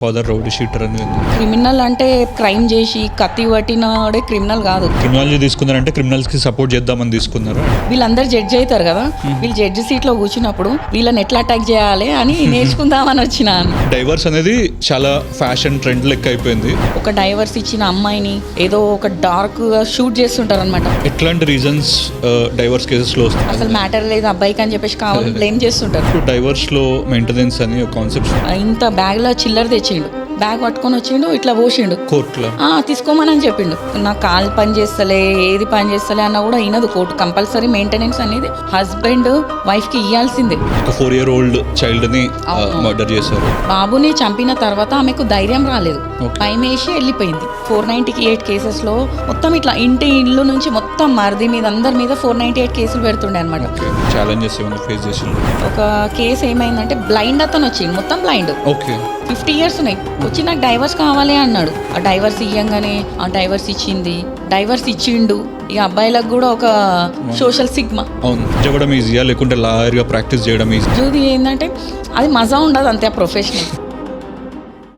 Father rowdy sheeter అని criminal అంటే crime చేసి కత్తి పట్టినడే క్రిమినల్ కాదు. క్రిమినాలజీ తీసుకున్నారంటే క్రిమినల్స్ కి సపోర్ట్ చేద్దామని తీసుకున్నారు. వీళ్ళందరూ జడ్జి అవుతారు కదా, వీళ్ళు జడ్జి సీట్ లో కూర్చున్నప్పుడు వీళ్ళని ఎట్లా అటాక్ చేయాలి అని నేర్చుకుందామని వచ్చిన. డైవర్స్ అనేది చాలా ఫ్యాషన్ ట్రెండ్ లెక్క అయిపోయింది. ఒక డైవర్స్ ఇచ్చిన అమ్మాయిని ఏదో ఒక డార్క్ గా షూట్ చేస్తుంటారు అనమాట. ఎట్లాంటి రీజన్స్ డైవర్స్ కేసెస్ లో అసలు మ్యాటర్ లేదు అబ్బాయికి అని చెప్పేసి కావాలని బ్లేమ్ చేస్తుంటారు. డైవర్స్ లో మెయింటెనెన్స్ అని కాన్సెప్ట్. ఇంత బ్యాగ్ లో చిల్లర తెచ్చిండు, బ్యాగ్ పట్టుకొని వచ్చిండు, ఇట్లా పోసిండు, కోర్టులో తీసుకోమని చెప్పిండు. నా కాలు పని చేస్తలే ఏది పని చేస్తలే అన్నా కూడా అయినది కోర్టు. కంపల్సరీ మెయింటెనెన్స్ అనేది హస్బెండ్ వైఫ్ కి ఇవ్వాల్సిందే. ఒక 4-year-old చైల్డ్ ని మర్డర్ చేశారు. బాబుని చంపిన తర్వాత ఆమెకు ధైర్యం రాలేదు, భయం వేసి వెళ్ళిపోయింది. 498 కేసెస్ లో మొత్తం ఇట్లా ఇల్లు నుంచి మొత్తం మరిది మీద అందరి మీద 498 కేసులు పెడుతుండే అనమాట. ఛాలెంజెస్ ఏమైనా ఫేస్ చేసిండు. ఒక కేసు ఏమైందంటే బ్లైండ్ అతను వచ్చింది, మొత్తం బ్లైండ్. ఓకే 50 years ఉన్నాయి. వచ్చి నాకు డైవర్స్ కావాలి అన్నాడు. ఆ డైవర్స్ ఇయ్యంగానే ఆ డైవర్స్ ఇచ్చిండు. ఇక అబ్బాయిలకు కూడా ఒక సోషల్ సిగ్మా. అవును, చెప్పడం ఈజీయా లేకుంటే లాయర్ గా ప్రాక్టీస్ చేయడం ఈజీ? ఇది ఏంటంటే అది మజా ఉండదు అంతే, ఆ ప్రొఫెషనల్.